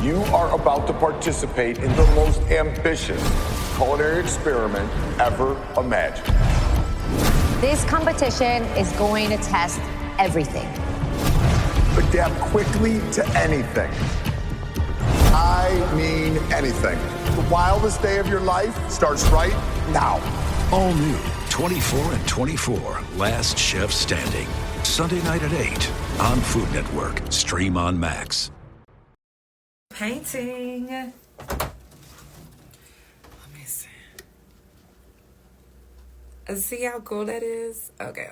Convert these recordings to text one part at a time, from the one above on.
You are about to participate in the most ambitious culinary experiment ever imagined. This competition is going to test everything. Adapt quickly to anything. I mean anything. The wildest day of your life starts right now. All new 24 and 24, Last Chef Standing. Sunday night at 8 on Food Network. Stream on Max. Painting. Let me see. See how cool that is? Okay.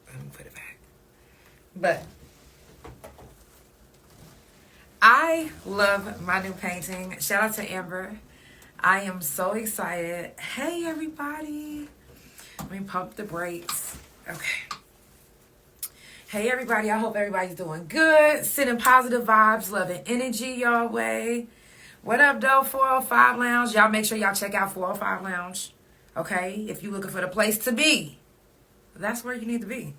Let me put it back. But I love my new painting. Shout out to Amber. I am so excited. Hey, everybody. Let me pump the brakes. Okay. Hey, everybody. I hope everybody's doing good. Sending positive vibes, loving energy your way. What up, though, 405 Lounge? Y'all make sure y'all check out 405 Lounge. Okay? If you're looking for the place to be, that's where you need to be.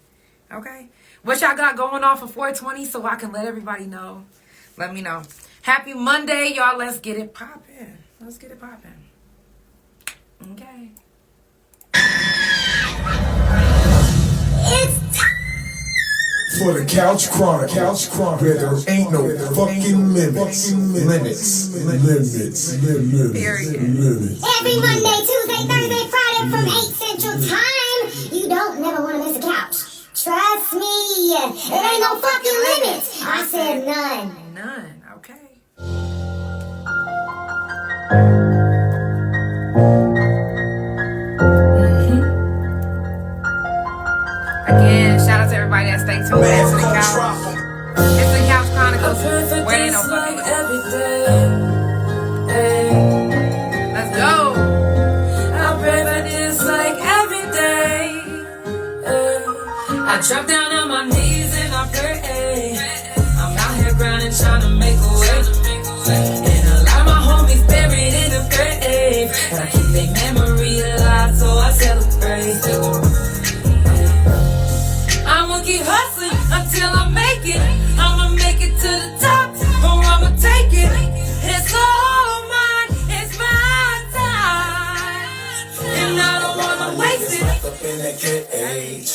Okay? What y'all got going on for 420 so I can let everybody know? Let me know. Happy Monday, y'all. Let's get it popping. Okay. It's for the Couch Chronicles, where there ain't no fucking limits. Period. Every Monday, Tuesday, Thursday, Friday from 8 Central Time. You don't never want to miss a couch. Trust me, it ain't no fucking limits. I said none. None. Okay. Again, shout out to everybody that stayed tuned in to the couch. It's the Couch Chronicles. Where ain't no fucking Let's go. I pray for this like every day. I drop down on my knees and I pray. I'm out here grinding, trying to make a way. And a lot of my homies buried in the grave. But I keep their memory alive, so I celebrate. I'ma keep hustling until I make it. I'ma make it to the top, or I'ma take it. It's all mine, it's my time. And I don't wanna waste it. Up in that cage.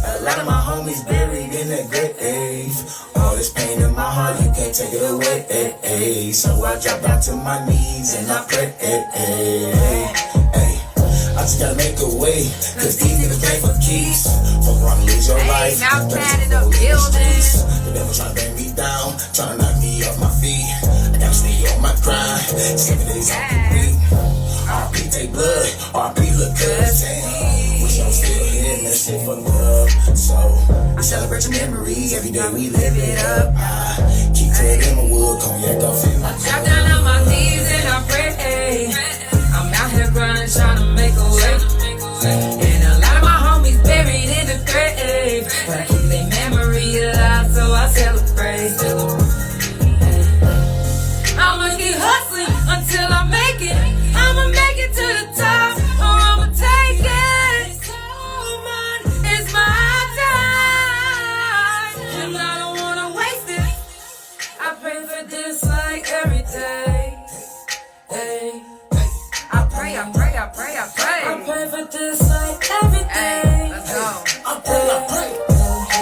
A lot of my homies buried in that grave. All this pain in my heart, you can't take it away. So I drop down to my knees and I pray. I just gotta make a way, cause these niggas pay for keys. Fuck around and lose your life. Now cat in the building. The devil tryna bring me down, tryna knock me off my feet. I gotta stay on my grind, 7 days off the week. RP take blood, RP look good. Damn, wish I was still here and that shit fucked up. So I celebrate your memory every day we live it up. I keep taking my wood, cognac off in my Drop down on my knees and I pray. I'm out here grinding, trying to make a way. And a lot of my homies buried in the grave. But I keep their memory alive, so I celebrate. I'ma keep hustling until I make it. I'ma make it to the top, or I'ma take it. It's all mine, it's my time. And I don't wanna waste it. I pray for this like every day. I pray. I pray for this like every day. Let's go. I pray.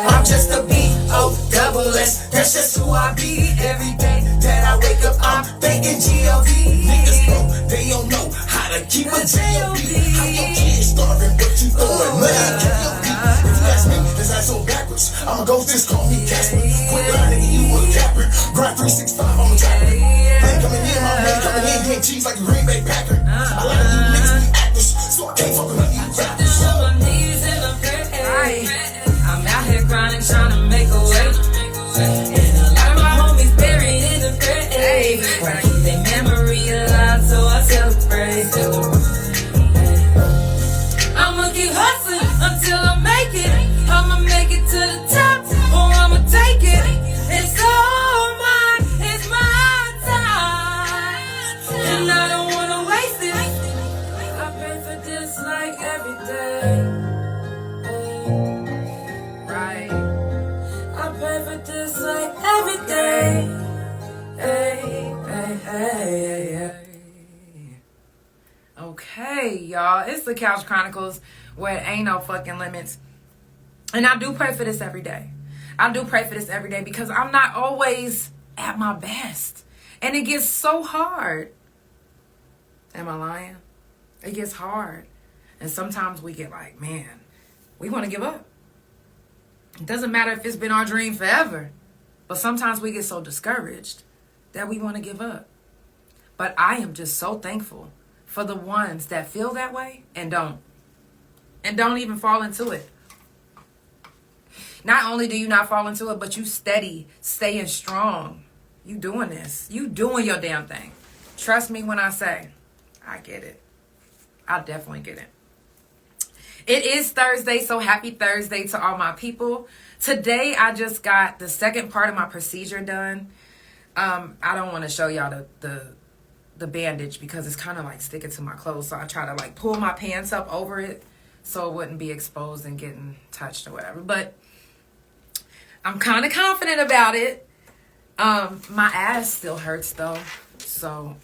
I'm just a B-O-double-S. That's just who I be. Every day that I wake up, I'm thinking G-O-D. Niggas broke, they don't know how to keep a G-O-D. How your kids starving, but you throwing money at G-O-D. If you ask me, this ass so backwards. I'm a ghost, just call me Casper. Quit grinding, you a capper. Grind 365, I'm a trapper. Money coming in, my money coming in. Getting cheese like a Green Bay Packer. A lot of you niggas be actors, so I can't fuck with none of you rappers. On my knees and I pray. I'm out here grinding, trying to make a way. And a lot of my homies buried in the grave. But I keep their memory alive, so I celebrate. I'ma keep hustling until I make it. I'ma make it to the top, or I'ma take it. It's all mine, it's my time. And I don't wanna waste y'all. It's the Couch Chronicles where it ain't no fucking limits. And I do pray for this every day. I do pray for this every day because I'm not always at my best. And it gets so hard. Am I lying? It gets hard. And sometimes we get like, man, we want to give up. It doesn't matter if it's been our dream forever. But sometimes we get so discouraged that we want to give up. But I am just so thankful for the ones that feel that way and don't. And don't even fall into it. Not only do you not fall into it, but you steady, staying strong. You doing this. You doing your damn thing. Trust me when I say, I get it. I definitely get it. It is Thursday, so happy Thursday to all my people. Today, I just got the second part of my procedure done. I don't want to show y'all the bandage because it's kind of like sticking to my clothes. So I try to like pull my pants up over it so it wouldn't be exposed and getting touched or whatever. But I'm kind of confident about it. My ass still hurts though. So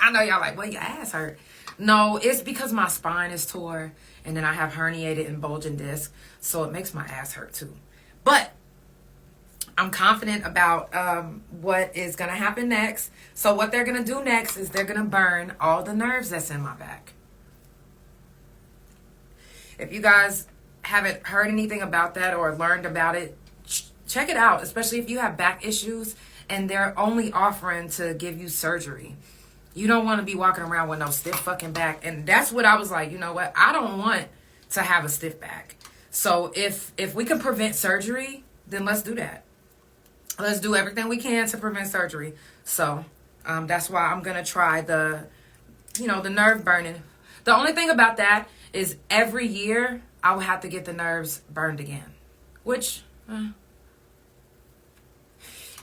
I know y'all like, well, your ass hurt. No, it's because my spine is tore and then I have herniated and bulging disc. So it makes my ass hurt too. But I'm confident about what is going to happen next. So what they're going to do next is they're going to burn all the nerves that's in my back. If you guys haven't heard anything about that or learned about it, check it out, especially if you have back issues and they're only offering to give you surgery. You don't want to be walking around with no stiff fucking back. And that's what I was like, you know what? I don't want to have a stiff back. So if we can prevent surgery, then let's do that. Let's do everything we can to prevent surgery. So that's why I'm going to try the nerve burning. The only thing about that is every year I will have to get the nerves burned again. Which,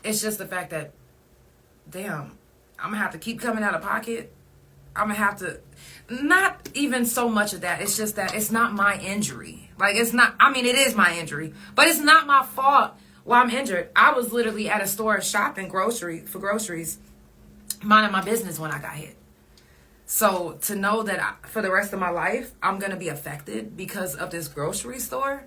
it's just the fact that, damn, I'm going to have to keep coming out of pocket. I'm going to have to, not even so much of that. It's just that it's not my injury. Like, it's not, I mean, it is my injury, but it's not my fault why I'm injured. I was literally at a store shopping for groceries, minding my business when I got hit. So to know that for the rest of my life, I'm going to be affected because of this grocery store,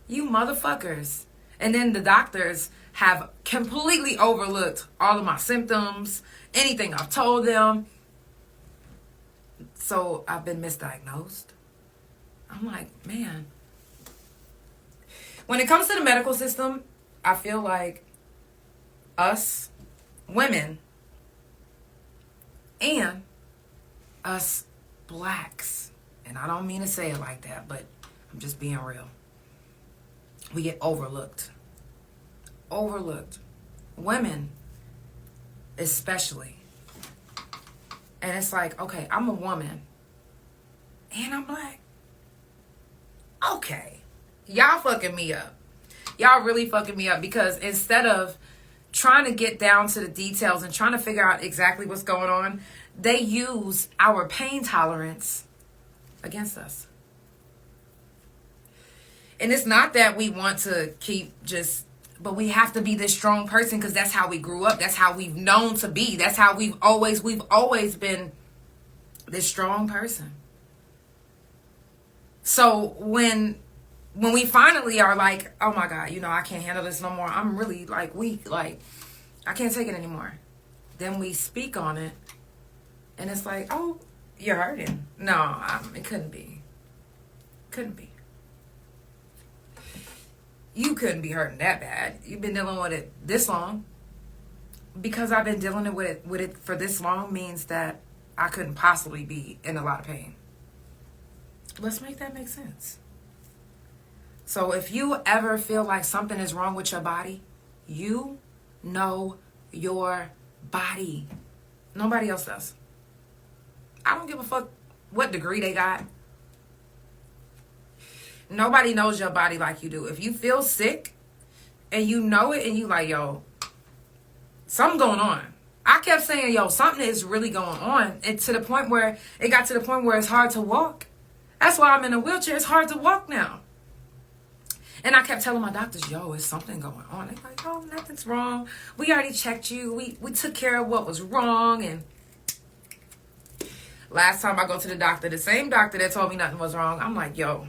you motherfuckers. And then the doctors have completely overlooked all of my symptoms, anything I've told them. So I've been misdiagnosed. I'm like, man. When it comes to the medical system, I feel like us women and us blacks, and I don't mean to say it like that, but I'm just being real. We get overlooked. Overlooked. Women especially. And it's like, okay, I'm a woman and I'm black. Okay. Y'all fucking me up. Y'all really fucking me up because instead of trying to get down to the details and trying to figure out exactly what's going on, they use our pain tolerance against us. And it's not that we want to keep but we have to be this strong person because that's how we grew up. That's how we've known to be. That's how we've always been this strong person. So when we finally are like, oh my God, I can't handle this no more. I'm really like weak. Like, I can't take it anymore. Then we speak on it. And it's like, oh, you're hurting. No, it couldn't be. Couldn't be. You couldn't be hurting that bad. You've been dealing with it this long. Because I've been dealing with it for this long means that I couldn't possibly be in a lot of pain. Let's make that make sense. So if you ever feel like something is wrong with your body, you know your body. Nobody else does. I don't give a fuck what degree they got. Nobody knows your body like you do. If you feel sick and you know it and you like, yo, something going on. I kept saying, yo, something is really going on. And it got to the point where it's hard to walk. That's why I'm in a wheelchair. It's hard to walk now. And I kept telling my doctors, yo, is something going on? They're like, oh, nothing's wrong. We already checked you. We took care of what was wrong. And Last time I go to the doctor, the same doctor that told me nothing was wrong, I'm like, yo,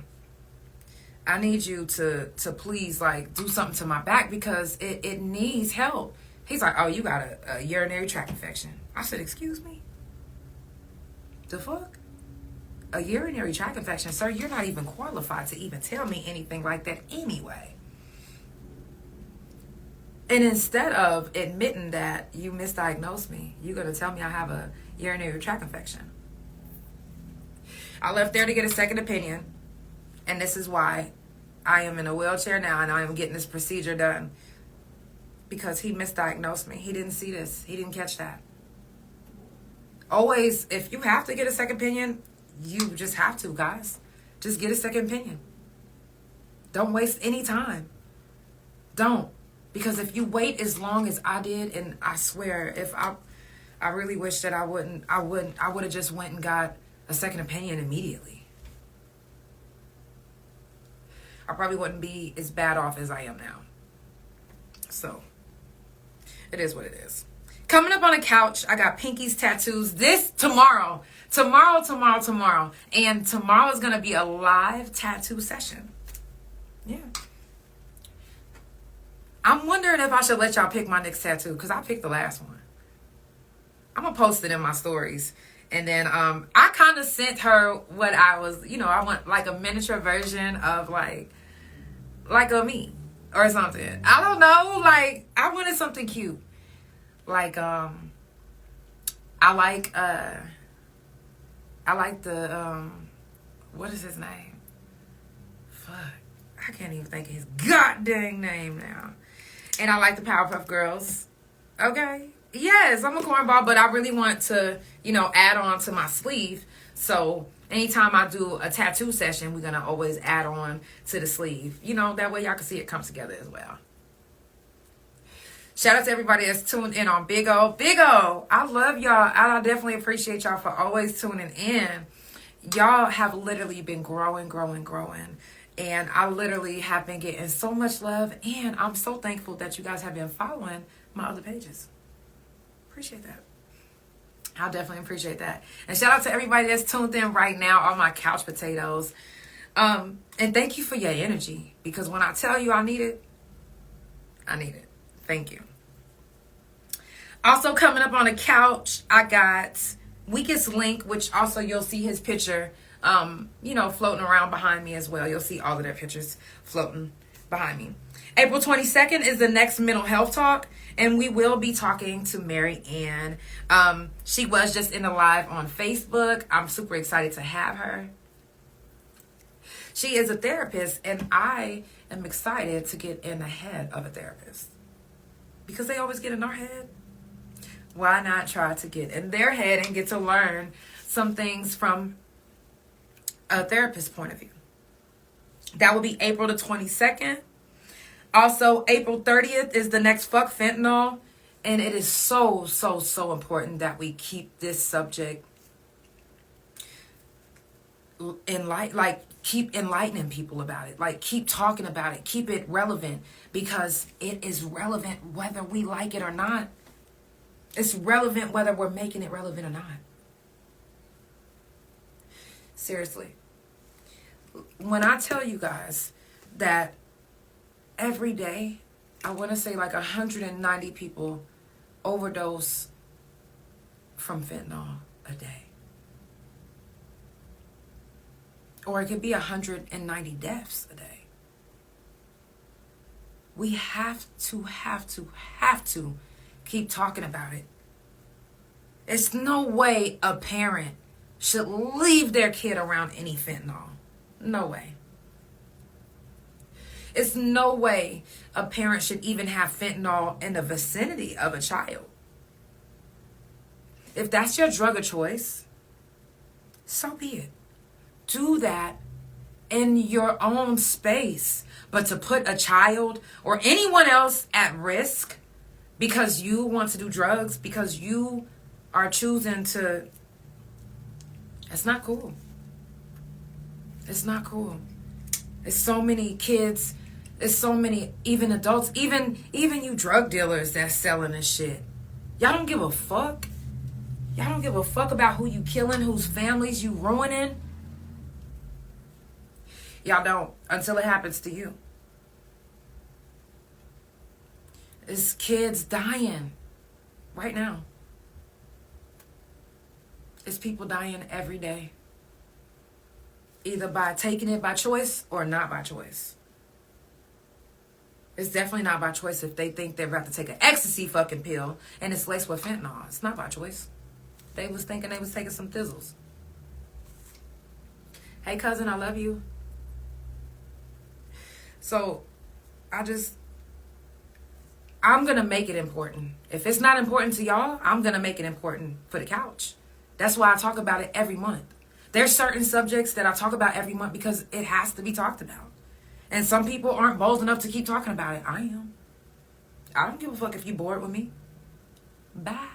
I need you to please, like, do something to my back because it needs help. He's like, oh, you got a urinary tract infection. I said, excuse me? The fuck? A urinary tract infection? Sir, you're not even qualified to even tell me anything like that anyway. And instead of admitting that you misdiagnosed me, you're going to tell me I have a urinary tract infection. I left there to get a second opinion. And this is why I am in a wheelchair now and I am getting this procedure done. Because he misdiagnosed me. He didn't see this. He didn't catch that. Always, if you have to get a second opinion, you just have to, guys. Just get a second opinion. Don't waste any time. Don't. Because if you wait as long as I did, and I swear, if I really wish that I would have just went and got a second opinion immediately. I probably wouldn't be as bad off as I am now. So, it is what it is. Coming up on the couch, I got Pinky's Tattooz this tomorrow. Tomorrow. And tomorrow is going to be a live tattoo session. Yeah. I'm wondering if I should let y'all pick my next tattoo because I picked the last one. I'm going to post it in my stories. And then I kind of sent her what I was, I want like a miniature version of like a me or something. I don't know. Like, I wanted something cute. Like, I like the, what is his name? Fuck. I can't even think of his goddamn name now. And I like the Powerpuff Girls. Okay. Yes, I'm a cornball, but I really want to, add on to my sleeve. So anytime I do a tattoo session, we're going to always add on to the sleeve. That way y'all can see it comes together as well. Shout out to everybody that's tuned in on Big O. Big O, I love y'all. I definitely appreciate y'all for always tuning in. Y'all have literally been growing. And I literally have been getting so much love. And I'm so thankful that you guys have been following my other pages. Appreciate that. I definitely appreciate that. And shout out to everybody that's tuned in right now, all my couch potatoes. And thank you for your energy. Because when I tell you I need it, I need it. Thank you. Also coming up on the couch, I got Weakest Link, which also you'll see his picture, floating around behind me as well. You'll see all of their pictures floating behind me. April 22nd is the next mental health talk, and we will be talking to Mary Ann. She was just in the live on Facebook. I'm super excited to have her. She is a therapist, and I am excited to get in the head of a therapist. Because they always get in our head. Why not try to get in their head and get to learn some things from a therapist's point of view? That will be April the 22nd. Also, April 30th is the next Fuck Fentanyl. And it is so important that we keep this subject keep enlightening people about it. Like, keep talking about it. Keep it relevant. Because it is relevant whether we like it or not. It's relevant whether we're making it relevant or not. Seriously. When I tell you guys that every day, I want to say like 190 people overdose from fentanyl a day. Or it could be 190 deaths a day. We have to keep talking about it. There's no way a parent should leave their kid around any fentanyl. No way. It's no way a parent should even have fentanyl in the vicinity of a child. If that's your drug of choice, so be it. Do that in your own space. But to put a child or anyone else at risk because you want to do drugs, because you are choosing to, it's not cool. It's not cool. There's so many kids, there's so many, even adults, even you drug dealers that's selling this shit. Y'all don't give a fuck. Y'all don't give a fuck about who you killing, whose families you ruining. Y'all don't, until it happens to you. There's kids dying right now. There's people dying every day. Either by taking it by choice or not by choice. It's definitely not by choice if they think they're about to take an ecstasy fucking pill and it's laced with fentanyl. It's not by choice. They was thinking they was taking some thizzles. Hey, cousin, I love you. So, I'm going to make it important. If it's not important to y'all, I'm going to make it important for the couch. That's why I talk about it every month. There's certain subjects that I talk about every month because it has to be talked about. And some people aren't bold enough to keep talking about it. I am. I don't give a fuck if you're bored with me. Bye.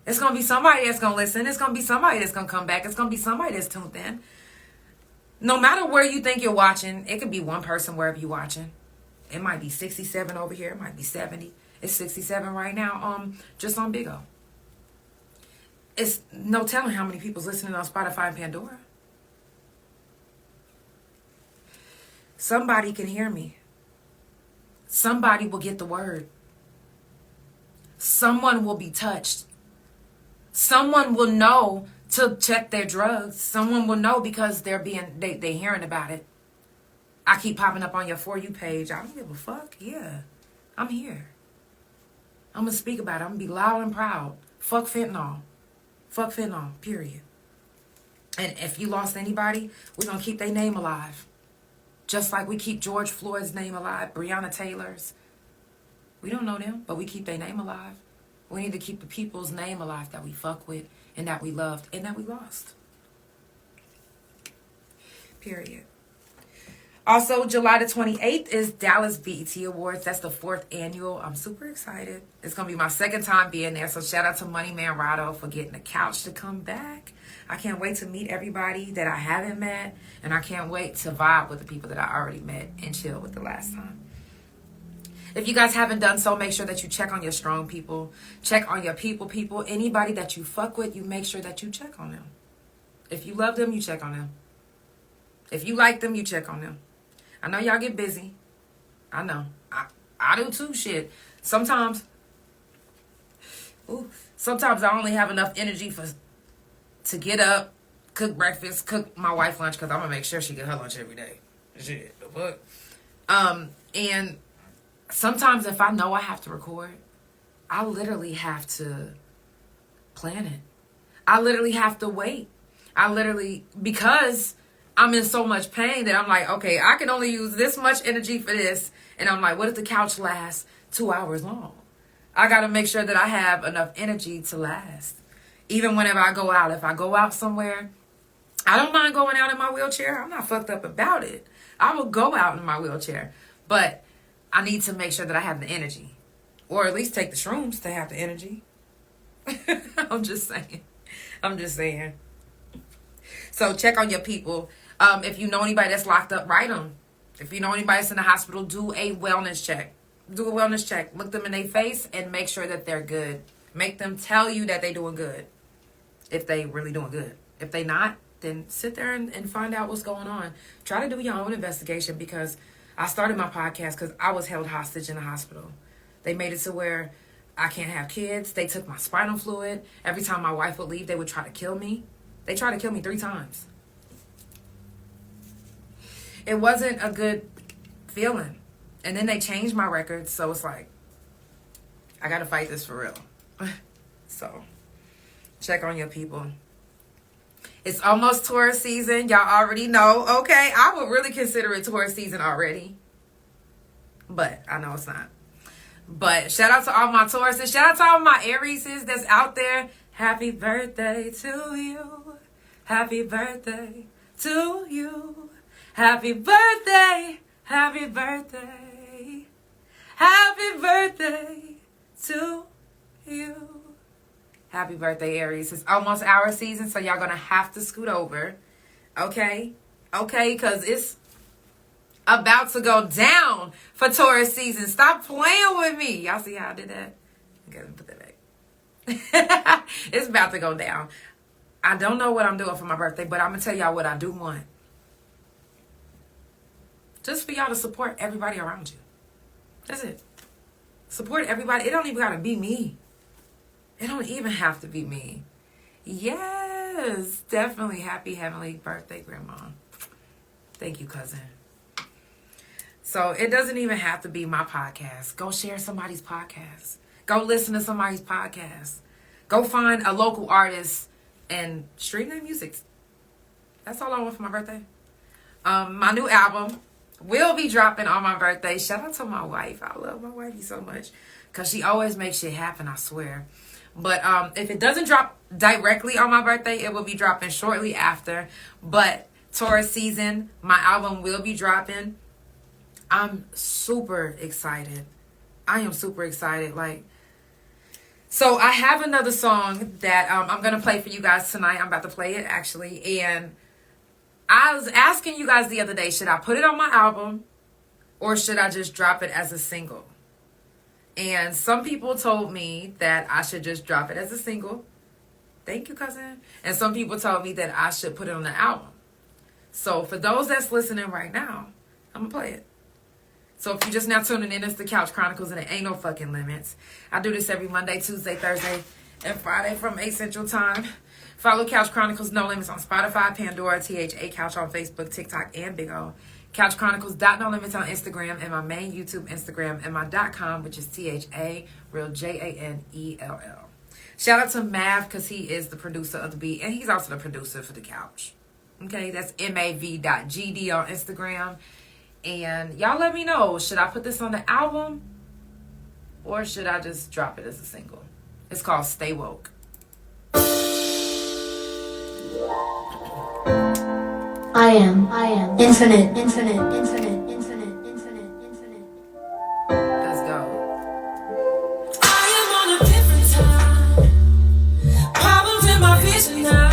It's going to be somebody that's going to listen. It's going to be somebody that's going to come back. It's going to be somebody that's tuned in. No matter where you think you're watching, it could be one person wherever you're watching. It might be 67 over here. It might be 70. It's 67 right now, just on Big O. It's no telling how many people's listening on Spotify and Pandora. Somebody can hear me. Somebody will get the word. Someone will be touched. Someone will know to check their drugs. Someone will know because they're hearing about it. I keep popping up on your For You page. I don't give a fuck. Yeah, I'm here. I'm going to speak about it. I'm going to be loud and proud. Fuck fentanyl. Fuck fentanyl, period. And if you lost anybody, we're going to keep their name alive. Just like we keep George Floyd's name alive, Breonna Taylor's. We don't know them, but we keep their name alive. We need to keep the people's name alive that we fuck with and that we loved and that we lost. Period. Also, July the 28th is Dallas BET Awards. That's the 4th annual. I'm super excited. It's going to be my second time being there. So shout out to Money Man Rado for getting the couch to come back. I can't wait to meet everybody that I haven't met. And I can't wait to vibe with the people that I already met and chill with the last time. If you guys haven't done so, make sure that you check on your strong people. Check on your people. Anybody that you fuck with, you make sure that you check on them. If you love them, you check on them. If you like them, you check on them. I know y'all get busy. I know. I do too, shit. Sometimes I only have enough energy to get up, cook breakfast, cook my wife lunch, because I'm going to make sure she get her lunch every day. Shit, the fuck? And sometimes if I know I have to record, I literally have to plan it. I literally have to wait. Because I'm in so much pain that I'm like, okay, I can only use this much energy for this. And I'm like, what if the couch lasts 2 hours long? I got to make sure that I have enough energy to last. Even whenever I go out, if I go out somewhere, I don't mind going out in my wheelchair. I'm not fucked up about it. I will go out in my wheelchair. But I need to make sure that I have the energy. Or at least take the shrooms to have the energy. I'm just saying. So check on your people. If you know anybody that's locked up, write them. If you know anybody that's in the hospital, do a wellness check. Look them in their face and make sure that they're good. Make them tell you that they're doing good. If they really doing good. If they not, then sit there and find out what's going on. Try to do your own investigation, because I started my podcast because I was held hostage in the hospital. They made it to where I can't have kids. They took my spinal fluid. Every time my wife would leave, they would try to kill me. They tried to kill me 3 times. It wasn't a good feeling. And then they changed my records, so it's like, I gotta fight this for real. So, check on your people. It's almost tourist season. Y'all already know. Okay, I would really consider it tourist season already. But I know it's not. But shout out to all my Tauruses. Shout out to all my Arieses that's out there. Happy birthday to you. Happy birthday to you. Happy birthday. Happy birthday. Happy birthday to you. Happy birthday, Aries. It's almost our season, so y'all gonna have to scoot over. Okay? Okay, because it's about to go down for Taurus season. Stop playing with me. Y'all see how I did that? Okay, let me put that back. It's about to go down. I don't know what I'm doing for my birthday, but I'm going to tell y'all what I do want. Just for y'all to support everybody around you. That's it. Support everybody. It don't even got to be me. It don't even have to be me. Yes, definitely happy heavenly birthday, Grandma. Thank you, cousin. So it doesn't even have to be my podcast. Go share somebody's podcast. Go listen to somebody's podcast. Go find a local artist and stream their music. That's all I want for my birthday. My new album will be dropping on my birthday. Shout out to my wife. I love my wifey so much because she always makes shit happen, I swear. But if it doesn't drop directly on my birthday, it will be dropping shortly after. But Taurus season, my album will be dropping. I'm super excited. I am super excited. So I have another song that I'm going to play for you guys tonight. I'm about to play it, actually. And I was asking you guys the other day, should I put it on my album or should I just drop it as a single? And some people told me that I should just drop it as a single. Thank you, cousin. And some people told me that I should put it on the album. So for those that's listening right now, I'm going to play it. So if you're just now tuning in, it's the Couch Chronicles and it ain't no fucking limits. I do this every Monday, Tuesday, Thursday, and Friday from 8 Central Time. Follow Couch Chronicles No Limits on Spotify, Pandora, THA Couch on Facebook, TikTok, and Big O. Couch Chronicles No Limits on Instagram and my main YouTube Instagram and my .com, which is THA Real JANELL. Shout out to Mav because he is the producer of the beat and he's also the producer for the Couch. Okay, that's MAV.GD on Instagram. And y'all let me know, should I put this on the album or should I just drop it as a single? It's called Stay Woke. I am infinite. Let's go. I am on a different time. Problems in my vision now.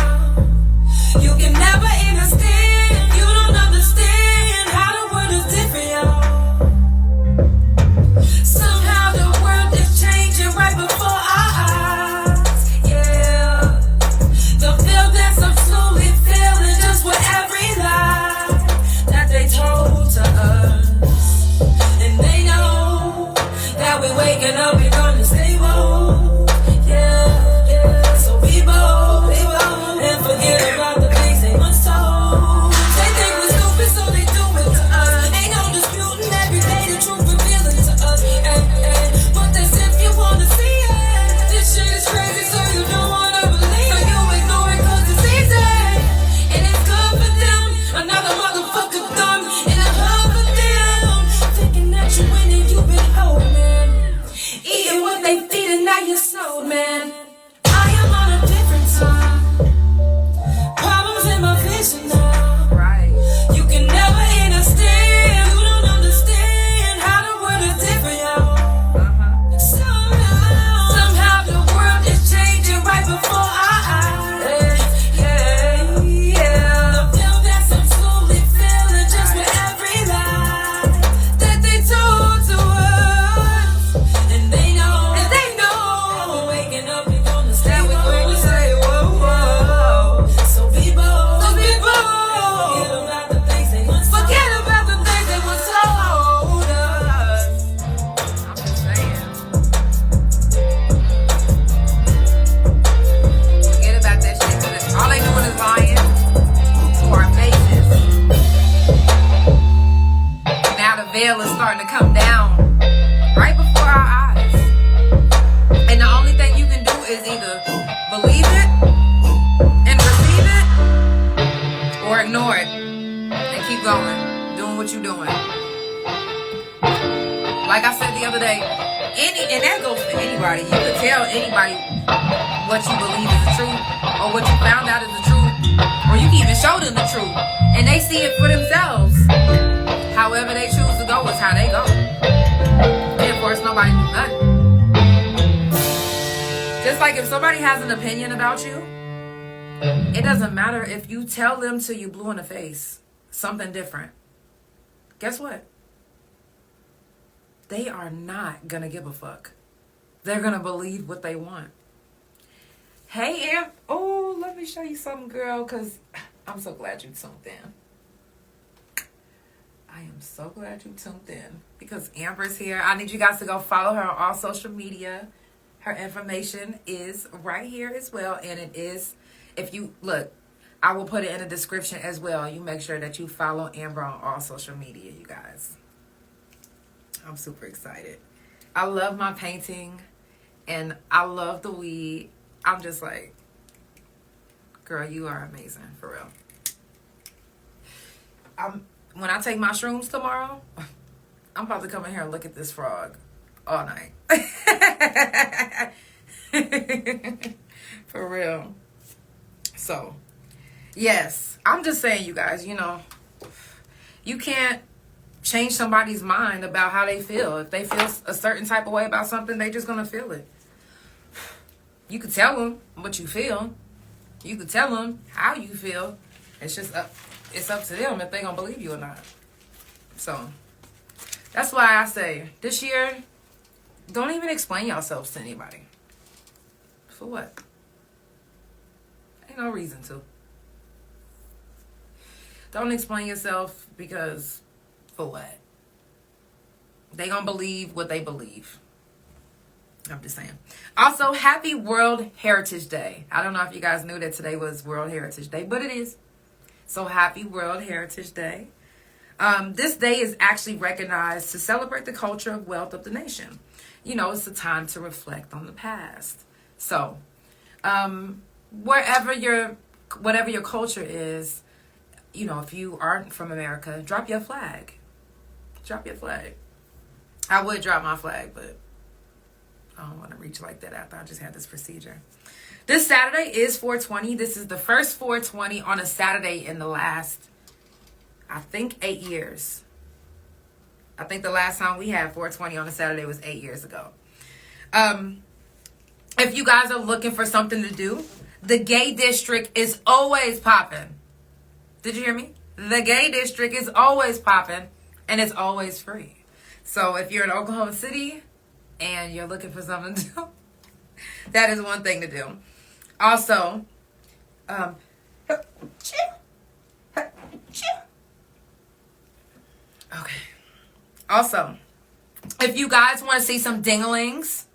You can never understand. You don't understand how the world is different, y'all. Somehow the world is changing right before our eyes. Yeah. The feel that I'm slowly feeling just with every lie that they told to us. And they know that we're waking up and gonna stay woke. Yeah, yeah. So be bold, and forget about the things they once told. They think we're stupid, so they do it to us. Ain't no disputing every day the truth revealing to us. But that's if you wanna see it. This shit is crazy, so you don't wanna believe it. So you ignore it 'cause it's easy, and it's good for them. Another motherfucker dumb in a hub for them, thinking that you winning, you've been old, man. Eating what they feeding, now you're snowed, man. I am on a different time. Problems in my vision now. Right. You can never understand. You don't understand how the world is different, y'all. Somehow the world is changing right before our eyes. Yeah, yeah. The feel that I'm slowly feeling just with every lie that they told to us. And they know that we're waking up and gonna stay woke. So be bold, forget about the things they once told us. I'm just saying. Forget about that shit. 'Cause all they doing is lying to our faces. Now the veil is starting to come down right before our eyes. And the only thing you can do is either believe it and receive it or ignore it and keep going, doing what you're doing. Like I said the other day, and that goes for anybody. You could tell anybody what you believe is the truth or what you found out is the truth, or you can even show them the truth and they see it for themselves. However they choose to go is how they go. And of course, nobody do nothing. Just like if somebody has an opinion about you, it doesn't matter if you tell them till you blue in the face something different. Guess what? They are not gonna give a fuck. They're gonna believe what they want. Hey, Amp. Oh, let me show you something, girl, because I'm so glad you tuned in. I am so glad you tuned in because Amber's here. I need you guys to go follow her on all social media. Her information is right here as well. And it is, if you look, I will put it in the description as well. You make sure that you follow Amber on all social media, you guys. I'm super excited. I love my painting and I love the weed. I'm just like, girl, you are amazing, for real. When I take my shrooms tomorrow, I'm about to come in here and look at this frog all night. For real. So, yes, I'm just saying, you guys, you know, you can't change somebody's mind about how they feel. If they feel a certain type of way about something, they just gonna feel it. You could tell them what you feel. You could tell them how you feel. It's just it's up to them if they gonna believe you or not. So that's why I say this year, don't even explain yourselves to anybody. For what? Ain't no reason to. Don't explain yourself because for what? They gonna believe what they believe. I'm just saying. Also, happy World Heritage Day. I don't know if you guys knew that today was World Heritage Day, but it is. So happy World Heritage Day. This day is actually recognized to celebrate the culture of wealth of the nation. You know, it's a time to reflect on the past. So, whatever your culture is, you know, if you aren't from America, drop your flag. Drop your flag. I would drop my flag, but I don't want to reach like that after I just had this procedure. This Saturday is 420. This is the first 420 on a Saturday in the last, I think, 8 years. I think the last time we had 420 on a Saturday was 8 years ago. If you guys are looking for something to do, the gay district is always popping. Did you hear me? The gay district is always popping and it's always free. So if you're in Oklahoma City and you're looking for something to do, that is one thing to do. Also, okay. Also, if you guys want to see some dinglings,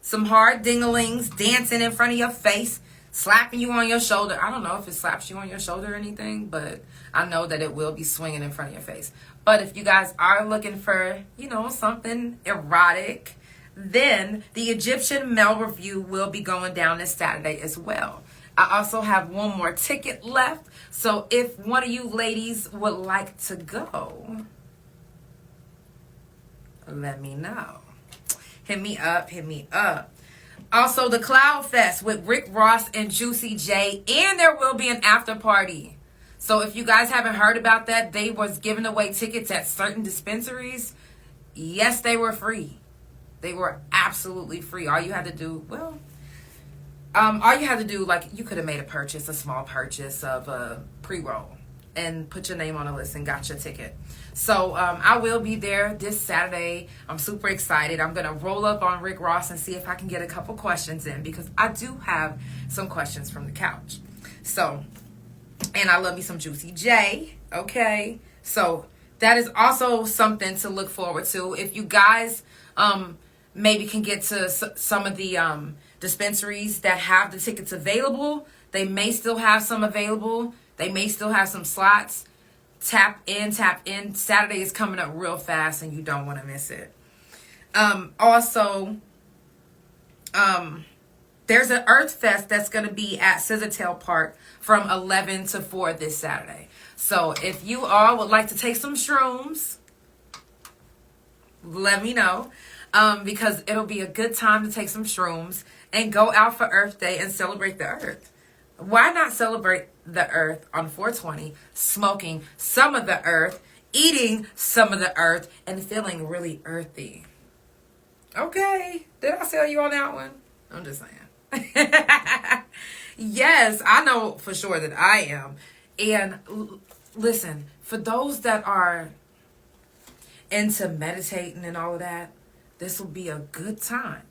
some hard dinglings dancing in front of your face, slapping you on your shoulder. I don't know if it slaps you on your shoulder or anything, but I know that it will be swinging in front of your face. But if you guys are looking for, you know, something erotic, then the Egyptian Male Review will be going down this Saturday as well. I also have one more ticket left. So if one of you ladies would like to go, let me know. Hit me up, hit me up. Also, the Cloud Fest with Rick Ross and Juicy J, and there will be an after party. So if you guys haven't heard about that, they was giving away tickets at certain dispensaries. Yes, they were free. They were absolutely free. All you had to do, like, you could have made a small purchase of a pre-roll and put your name on a list and got your ticket. So I will be there this Saturday. I'm super excited. I'm going to roll up on Rick Ross and see if I can get a couple questions in because I do have some questions from the couch. So, and I love me some Juicy J. Okay. So that is also something to look forward to. If you guys maybe can get to some of the dispensaries that have the tickets available, they may still have some available. They may still have some slots. Tap in. Saturday is coming up real fast and you don't want to miss it. Also, there's an Earth Fest that's going to be at Scissortail Park from 11 to 4 this Saturday. So if you all would like to take some shrooms, let me know. Because it'll be a good time to take some shrooms and go out for Earth Day and celebrate the Earth. Why not celebrate the Earth on 420, smoking some of the Earth, eating some of the Earth, and feeling really earthy? Okay, did I sell you on that one? I'm just saying. Yes, I know for sure that I am. And listen, for those that are into meditating and all of that, this will be a good time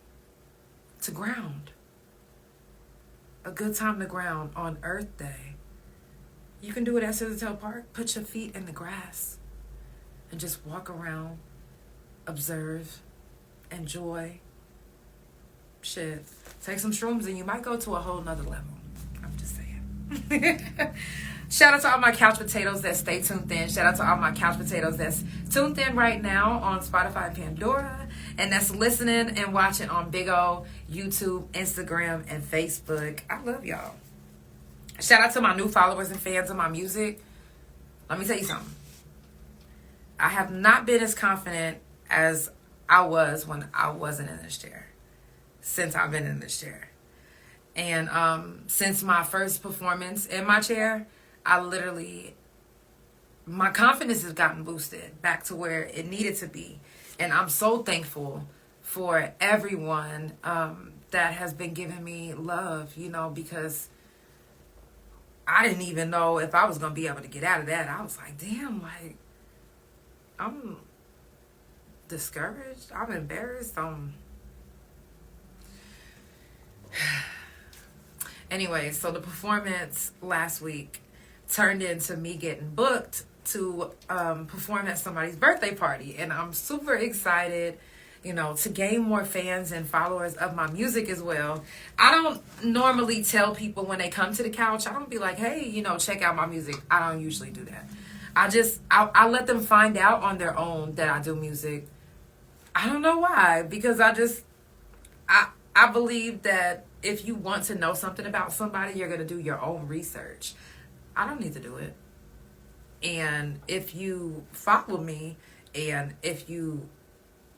to ground. a good time to ground on Earth Day, you can do it at Scissortail Park. Put your feet in the grass and just walk around, observe, enjoy. Shit. Take some shrooms and you might go to a whole nother level. I'm just saying. Shout out to all my couch potatoes that stay tuned in. Shout out to all my couch potatoes that's tuned in right now on Spotify Pandora and that's listening and watching on big old YouTube, Instagram, and Facebook. I love y'all. Shout out to my new followers and fans of my music. Let me tell you something. I have not been as confident as I was when I wasn't in this chair. Since I've been in this chair. And since my first performance in my chair, my confidence has gotten boosted back to where it needed to be. And I'm so thankful for everyone that has been giving me love, because I didn't even know if I was going to be able to get out of that. I was like, damn, I'm discouraged. I'm embarrassed. Anyway, so the performance last week turned into me getting booked to perform at somebody's birthday party. And I'm super excited, to gain more fans and followers of my music as well. I don't normally tell people when they come to the couch, I don't be like, hey, check out my music. I don't usually do that. I let them find out on their own that I do music. I don't know why, because I believe that if you want to know something about somebody, you're going to do your own research. I don't need to do it. And if you follow me and if you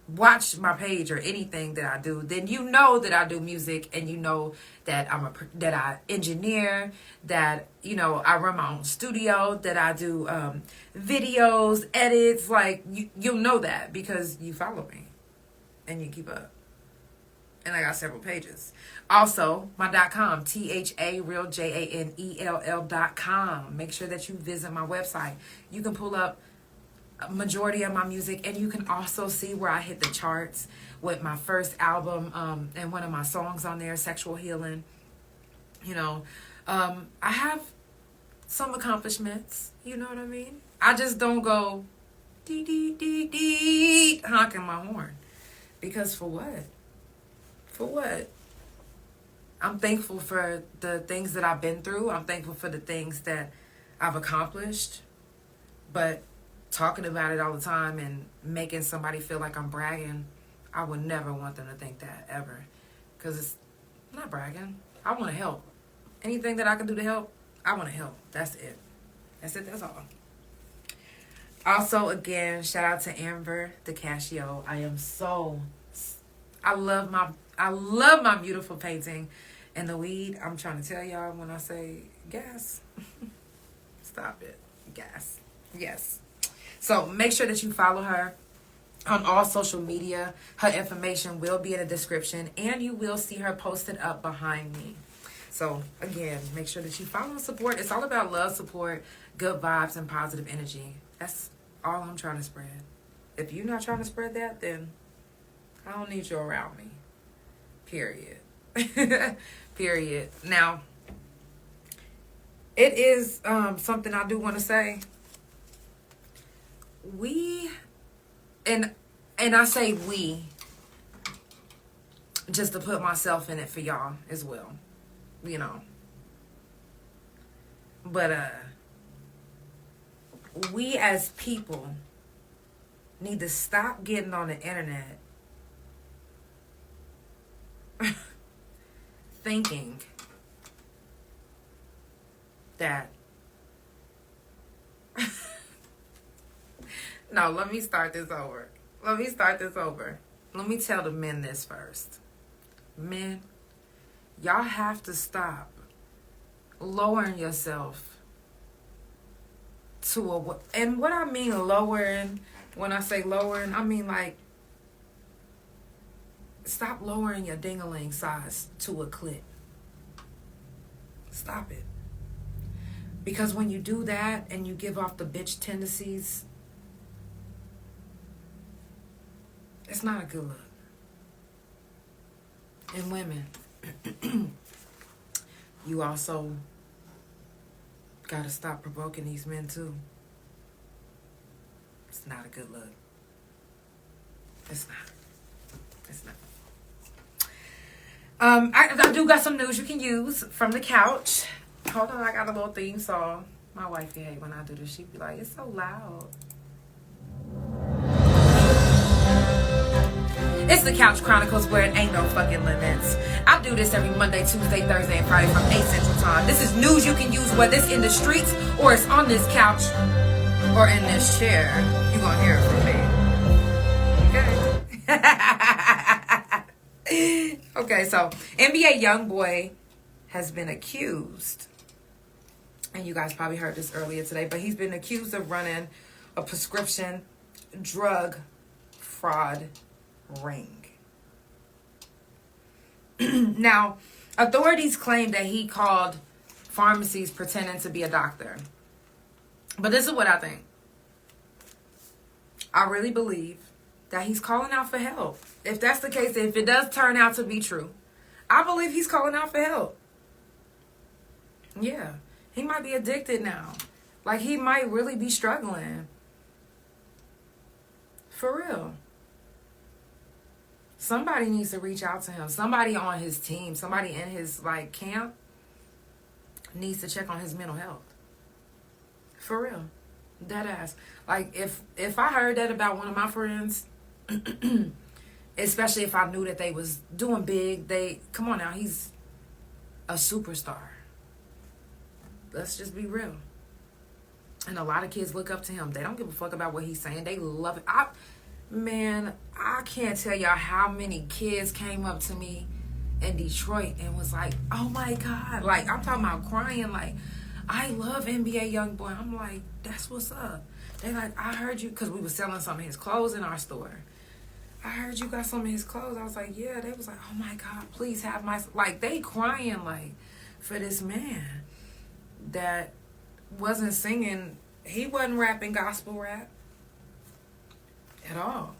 watch my page or anything that I do, then you know that I do music and you know that that I engineer, that, I run my own studio, that I do videos, edits. Like, you'll know that because you follow me and you keep up. And I got several pages. Also, my .com, THARealJANELL.com. Make sure that you visit my website. You can pull up a majority of my music, and you can also see where I hit the charts with my first album and one of my songs on there, Sexual Healing. I have some accomplishments. You know what I mean? I just don't go dee dee dee dee honking my horn. Because for what? For what? I'm thankful for the things that I've been through. I'm thankful for the things that I've accomplished. But talking about it all the time and making somebody feel like I'm bragging, I would never want them to think that, ever. Because it's not bragging. I want to help. Anything that I can do to help, I want to help. That's it. That's it. That's all. Also, again, shout out to Amber, the Casio. I love my beautiful painting. And the weed, I'm trying to tell y'all when I say gas. Stop it. Gas. Yes. So make sure that you follow her on all social media. Her information will be in the description. And you will see her posted up behind me. So, again, make sure that you follow and support. It's all about love, support, good vibes, and positive energy. That's all I'm trying to spread. If you're not trying to spread that, then I don't need you around me. Period. Period. Now, it is something I do want to say. And I say we, just to put myself in it for y'all as well. But we as people need to stop getting on the internet thinking that no, let me start this over. Let me tell the men this first. Men, y'all have to stop lowering yourself to and what I mean lowering, when I say lowering, I mean like stop lowering your ding-a-ling size to a clit. Stop it. Because when you do that and you give off the bitch tendencies, it's not a good look. And women, you also gotta stop provoking these men too. It's not a good look. It's not. It's not. I do got some news you can use from the couch. Hold on, I got a little theme song. My wife hate when I do this. She be like, it's so loud. It's the Couch Chronicles, where it ain't no fucking limits. I do this every Monday, Tuesday, Thursday, and Friday from 8 Central Time. This is news you can use, whether it's in the streets or it's on this couch or in this chair. You gonna hear it from me. Okay? Okay, so NBA YoungBoy has been accused, and you guys probably heard this earlier today, but he's been accused of running a prescription drug fraud ring. Now, authorities claim that he called pharmacies pretending to be a doctor. But this is what I think. I really believe that he's calling out for help. If that's the case, if it does turn out to be true, I believe he's calling out for help. Yeah, he might be addicted now. Like, he might really be struggling. For real. Somebody needs to reach out to him. Somebody on his team, somebody in his like camp needs to check on his mental health. For real. Dead ass. Like, if I heard that about one of my friends, especially if I knew that they was doing big, come on now, he's a superstar. Let's just be real. And a lot of kids look up to him. They don't give a fuck about what he's saying. They love it. Man, I can't tell y'all how many kids came up to me in Detroit and was like, oh my God. Like, I'm talking about crying. Like, I love NBA YoungBoy. I'm like, that's what's up. They like, I heard you, because we were selling some of his clothes in our store. I heard you got some of his clothes. I was like, yeah. They was like, oh my God, please have my, like, they crying like for this man that wasn't singing. He wasn't rapping gospel rap at all,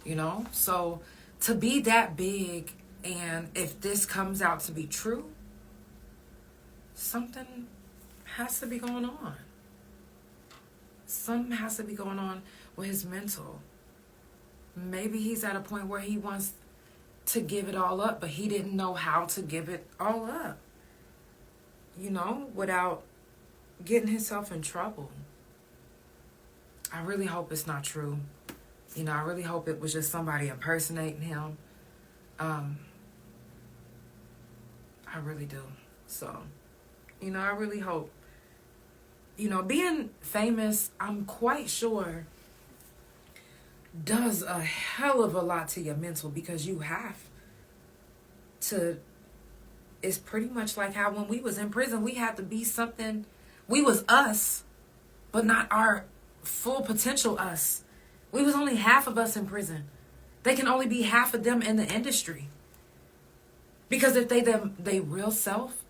you know? So to be that big, and if this comes out to be true, something has to be going on. Something has to be going on with his mental. Maybe he's at a point where he wants to give it all up, but he didn't know how to give it all up, you know, without getting himself in trouble. I really hope it's not true. You know, I really hope it was just somebody impersonating him. I really do. So, you know, I really hope. You know, being famous, I'm quite sure, does a hell of a lot to your mental, because you have to. It's pretty much like how when we was in prison, we had to be something. We was us, but not our full potential us. We was only half of us in prison. They can only be half of them in the industry. Because if they real self,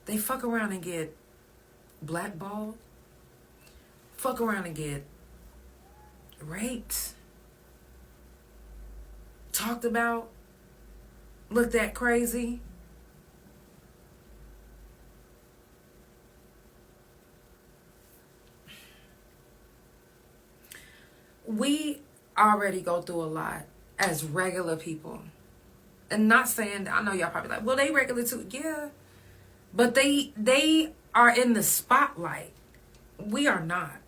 they fuck around and get blackballed, fuck around and get raped, talked about, looked at crazy. We already go through a lot as regular people. And not saying, I know y'all probably like, well, they regular too. Yeah. But they are in the spotlight. We are not.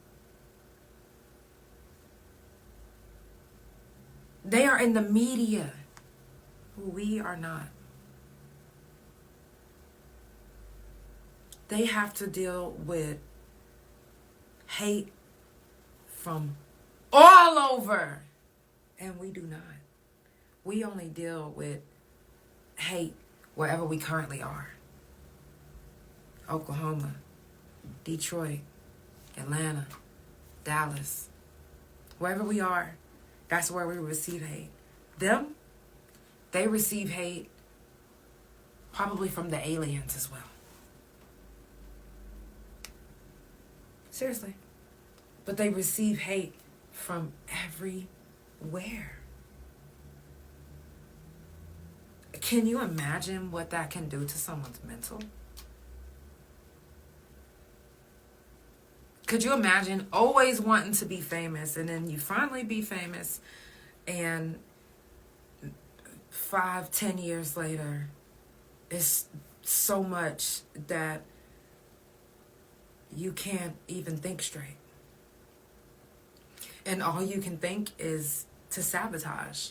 They are in the media. We are not. They have to deal with hate from all over. And we do not. We only deal with hate wherever we currently are. Oklahoma, Detroit, Atlanta, Dallas. Wherever we are, that's where we receive hate. Them, they receive hate probably from the aliens as well. Seriously. But they receive hate from everywhere. Can you imagine what that can do to someone's mental? Could you imagine always wanting to be famous, and then you finally be famous, and 5-10 years later, it's so much that you can't even think straight. And all you can think is to sabotage.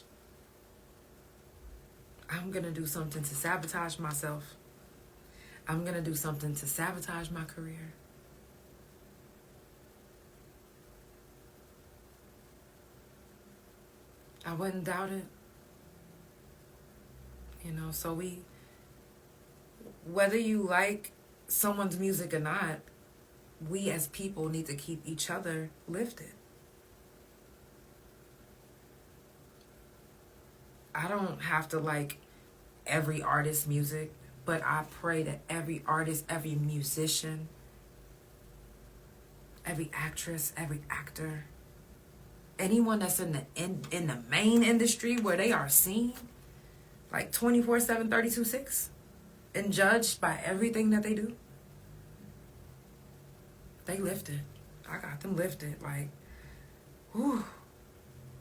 I'm going to do something to sabotage myself. I'm going to do something to sabotage my career. I wouldn't doubt it. You know, so whether you like someone's music or not, we as people need to keep each other lifted. I don't have to like every artist's music, but I pray that every artist, every musician, every actress, every actor, anyone that's in the main industry where they are seen like 24/7, 32/6 and judged by everything that they do, they lifted. I got them lifted. Like, whew.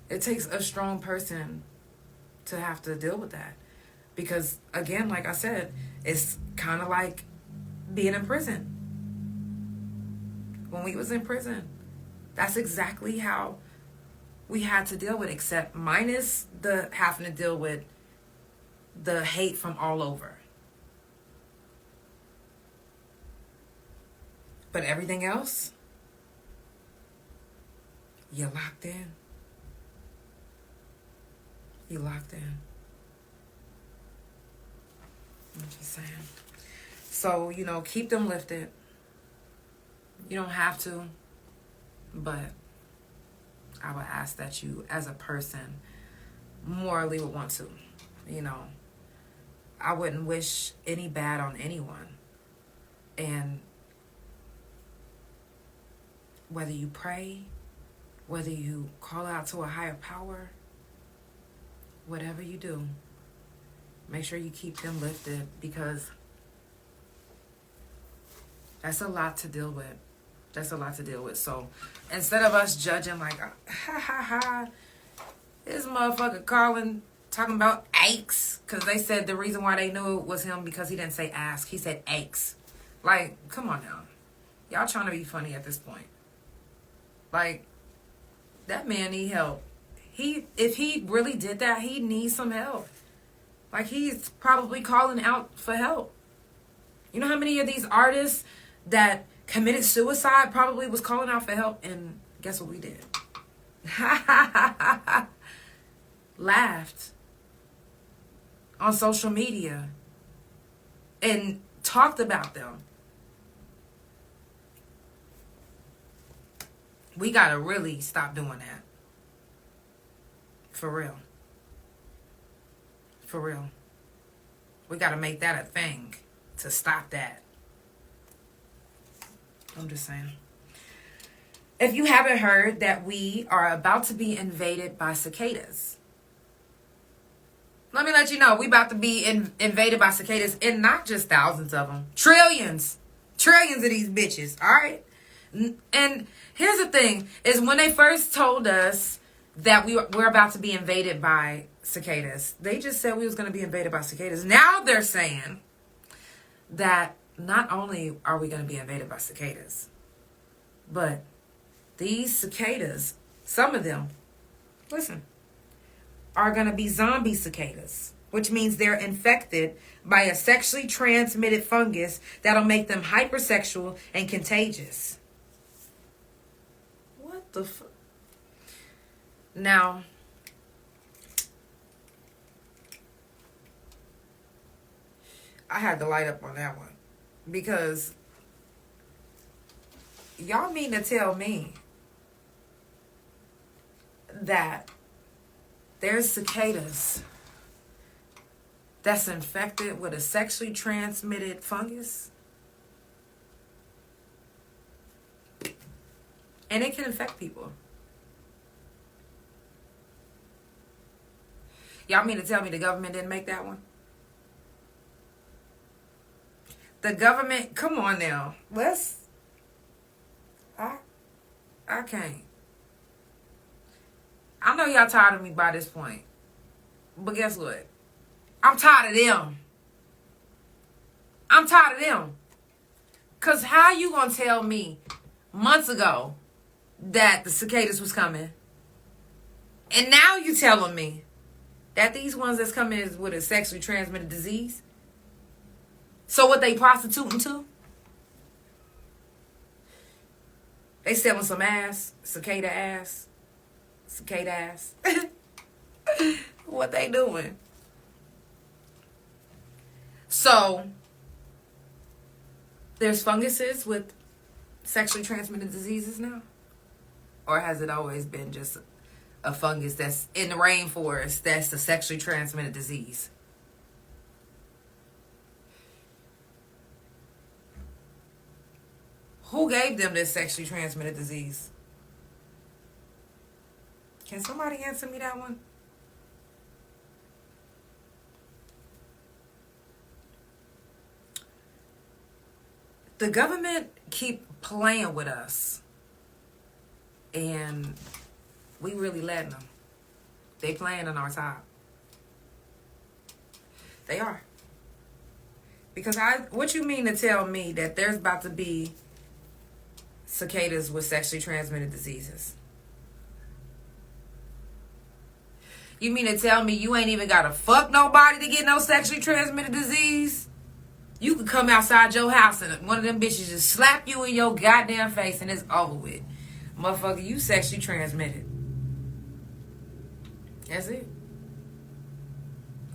It takes a strong person to have to deal with that. Because, again, like I said, it's kind of like being in prison. When we was in prison, that's exactly how we had to deal with it, except minus the having to deal with the hate from all over. But everything else, you're locked in. You're locked in. I'm just saying. So, you know, keep them lifted. You don't have to, but I would ask that you, as a person, morally would want to. You know, I wouldn't wish any bad on anyone. And whether you pray, whether you call out to a higher power, whatever you do, make sure you keep them lifted, because that's a lot to deal with. That's a lot to deal with. So instead of us judging like, this motherfucker calling, talking about aches, because they said the reason why they knew it was him because he didn't say ask, he said aches. Like, come on now. Y'all trying to be funny at this point. Like, that man need help. If he really did that, he needs some help. Like, he's probably calling out for help. You know how many of these artists that committed suicide probably was calling out for help, and guess what we did? Laughed on social media and talked about them. We gotta really stop doing that. For real. For real. We gotta make that a thing to stop that. I'm just saying. If you haven't heard that we are about to be invaded by cicadas. Let me let you know, we about to be invaded by cicadas, and not just thousands of them. Trillions. Trillions of these bitches, all right? And here's the thing, is when they first told us that we're about to be invaded by cicadas, they just said we was going to be invaded by cicadas. Now they're saying that not only are we going to be invaded by cicadas, but these cicadas, some of them, listen, are going to be zombie cicadas, which means they're infected by a sexually transmitted fungus that'll make them hypersexual and contagious. What the fuck? Now, I had to light up on that one, because y'all mean to tell me that there's cicadas that's infected with a sexually transmitted fungus? And it can infect people. Y'all mean to tell me the government didn't make that one? The government, come on now. I can't. I know y'all tired of me by this point. But guess what? I'm tired of them. I'm tired of them. Because how you going to tell me months ago that the cicadas was coming? And now you telling me that these ones that's coming is with a sexually transmitted disease? So what they prostituting to? They selling some ass, cicada ass. Cicada ass. What they doing? So, there's funguses with sexually transmitted diseases now? Or has it always been just a fungus that's in the rainforest that's a sexually transmitted disease? Who gave them this sexually transmitted disease? Can somebody answer me that one? The government keep playing with us. And we really letting them. They playing on our top. They are. Because what you mean to tell me that there's about to be cicadas with sexually transmitted diseases? You mean to tell me you ain't even gotta fuck nobody to get no sexually transmitted disease? You could come outside your house and one of them bitches just slap you in your goddamn face and it's over with. Motherfucker, you sexually transmitted. That's it.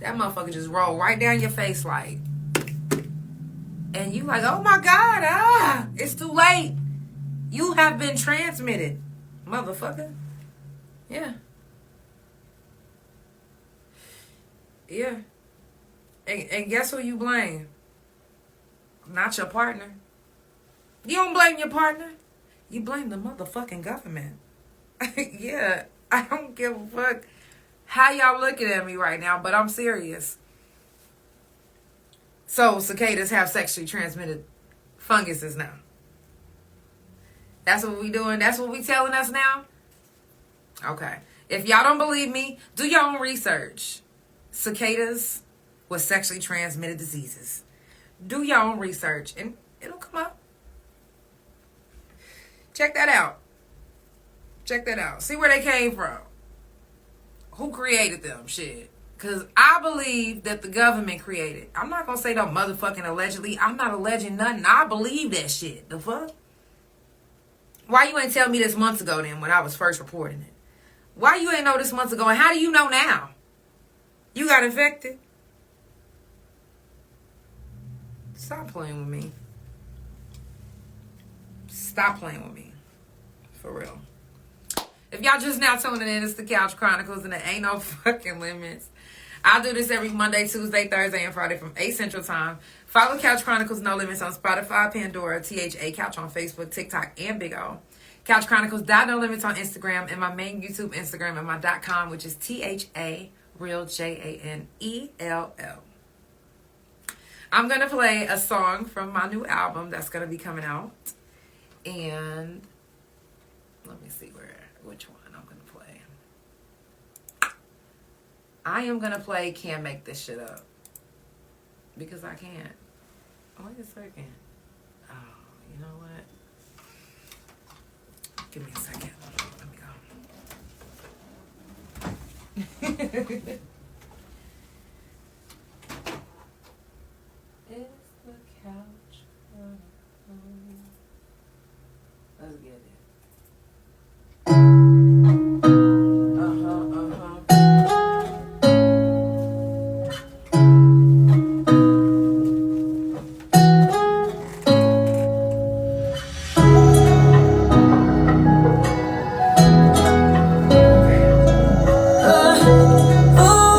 That motherfucker just roll right down your face like. And you like, oh my God, it's too late. You have been transmitted, motherfucker. Yeah. Yeah. And guess who you blame? Not your partner. You don't blame your partner. You blame the motherfucking government. Yeah. I don't give a fuck how y'all looking at me right now, but I'm serious. So cicadas have sexually transmitted funguses now. That's what we doing? That's what we telling us now? Okay. If y'all don't believe me, do your own research. Cicadas with sexually transmitted diseases. Do your own research and it'll come up. Check that out. Check that out. See where they came from. Who created them? Shit. Because I believe that the government created. I'm not going to say no motherfucking allegedly. I'm not alleging nothing. I believe that shit. The fuck? Why you ain't tell me this months ago then when I was first reporting it? Why you ain't know this months ago and how do you know now? You got infected. Stop playing with me. Stop playing with me. For real. If y'all just now tuning in, it's the Couch Chronicles and there ain't no fucking limits. I do this every Monday, Tuesday, Thursday, and Friday from 8 Central Time. Follow Couch Chronicles No Limits on Spotify, Pandora, THA Couch on Facebook, TikTok, and Big O. Couch Chronicles No Limits on Instagram and my main YouTube Instagram and my .com, which is THA Real JANELL. I'm going to play a song from my new album that's going to be coming out. And let me see which one I'm going to play. I am going to play Can't Make This Shit Up. Because I can't. Wait a second. Oh, you know what? Give me a second. Let me go. It's the Couch Chronicles. Let's get it. Oh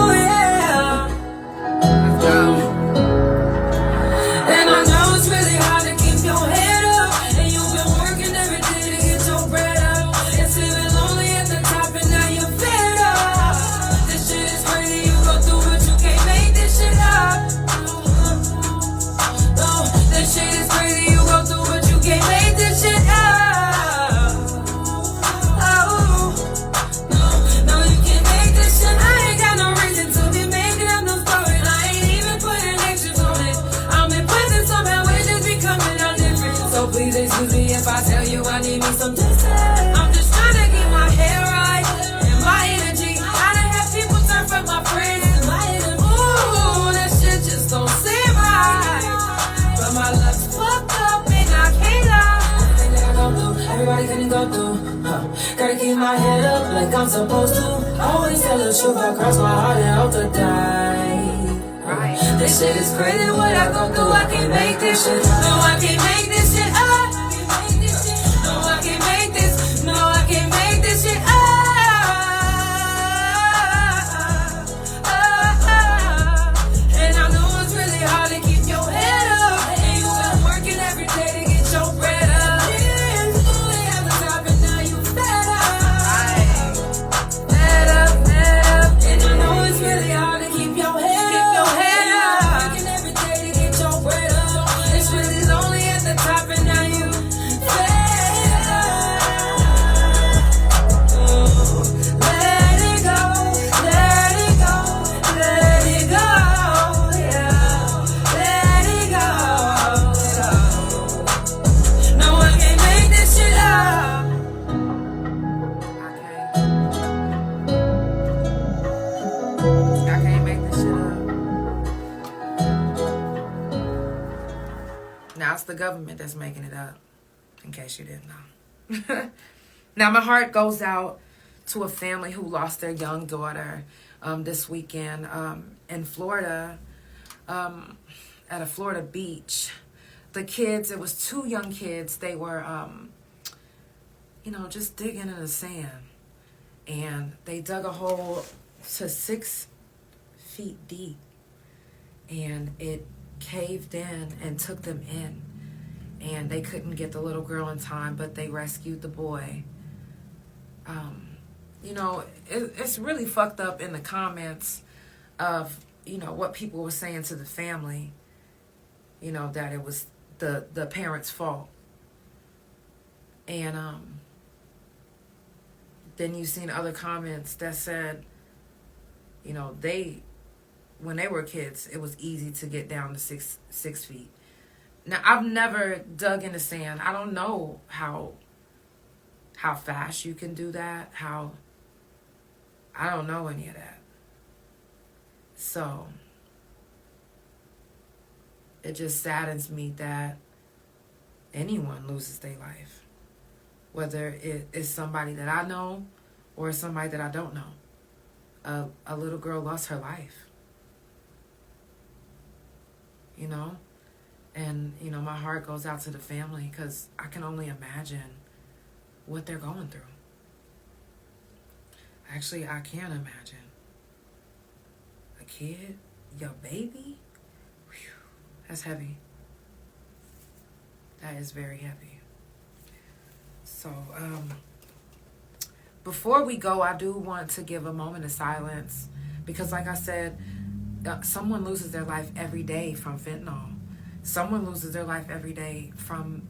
I couldn't go through. Gotta keep my head up like I'm supposed to. Always tell the truth, I cross my heart and hope to die. Right. This shit is crazy, what I go through, I can't make this shit. No, I can't make this shit up. No, I can't make this. No, I can't make this shit up. And I know it's really hard to keep your head up. And you've been working every day to get your bread up. You only have a top and now you fed up. Fed up. And I know it's really hard to keep your head up. Working every day to get your bread up. It's really lonely at the top and now you fed up. Let it go, let it go, let it go, yeah. Let it go. No, I can't make this shit up. I can't make this shit up. Now it's the government that's making it up, in case you didn't know. Now my heart goes out to a family who lost their young daughter this weekend in Florida, at a Florida beach. The kids, it was 2 young kids. They were, just digging in the sand. And they dug a hole to 6 feet deep. And it caved in and took them in. And they couldn't get the little girl in time, but they rescued the boy. It's really fucked up in the comments of, what people were saying to the family, that it was the parents' fault. And then you've seen other comments that said, when they were kids, it was easy to get down to six feet. Now, I've never dug in the sand. I don't know how fast you can do that. I don't know any of that. So, it just saddens me that anyone loses their life. Whether it is somebody that I know or somebody that I don't know. A little girl lost her life. And, my heart goes out to the family because I can only imagine what they're going through. Actually, I can't imagine. A kid, your baby, whew, that's heavy. That is very heavy. So, before we go, I do want to give a moment of silence because, like I said, someone loses their life every day from fentanyl. Someone loses their life every day from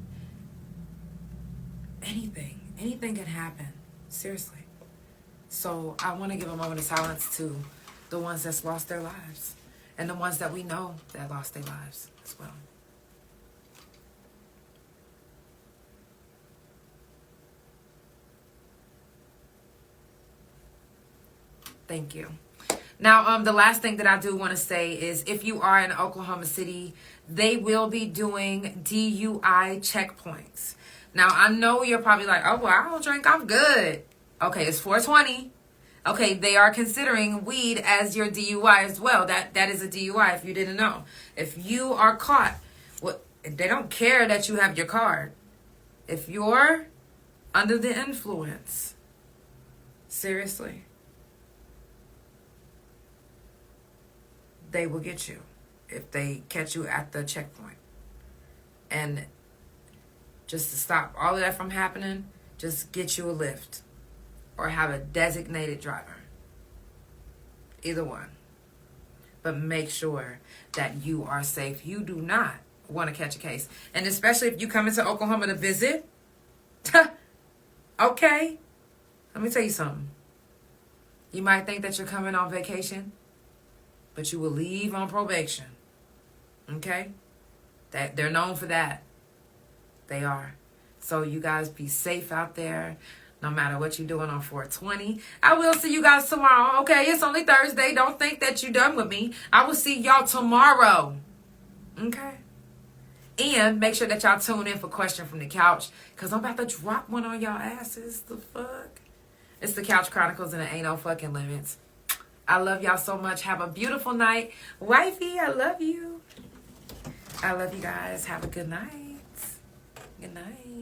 anything. Anything can happen. Seriously. So I want to give a moment of silence to the ones that's lost their lives and the ones that we know that lost their lives as well. Thank you. Now, the last thing that I do want to say is if you are in Oklahoma City, they will be doing DUI checkpoints. Now, I know you're probably like, oh, well, I don't drink, I'm good. Okay, it's 420. Okay, they are considering weed as your DUI as well. That is a DUI if you didn't know. If you are caught, they don't care that you have your card. If you're under the influence, seriously, they will get you if they catch you at the checkpoint. And just to stop all of that from happening, just get you a lift or have a designated driver. Either one. But make sure that you are safe. You do not want to catch a case. And especially if you come into Oklahoma to visit. Okay. Let me tell you something. You might think that you're coming on vacation, but you will leave on probation. Okay? That they're known for that. They are. So you guys be safe out there, no matter what you're doing on 420. I will see you guys tomorrow. Okay, it's only Thursday. Don't think that you're done with me. I will see y'all tomorrow. Okay? And make sure that y'all tune in for Question from the Couch, because I'm about to drop one on y'all asses. The fuck? It's the Couch Chronicles and it ain't no fucking limits. I love y'all so much. Have a beautiful night. Wifey, I love you. I love you guys. Have a good night. Good night.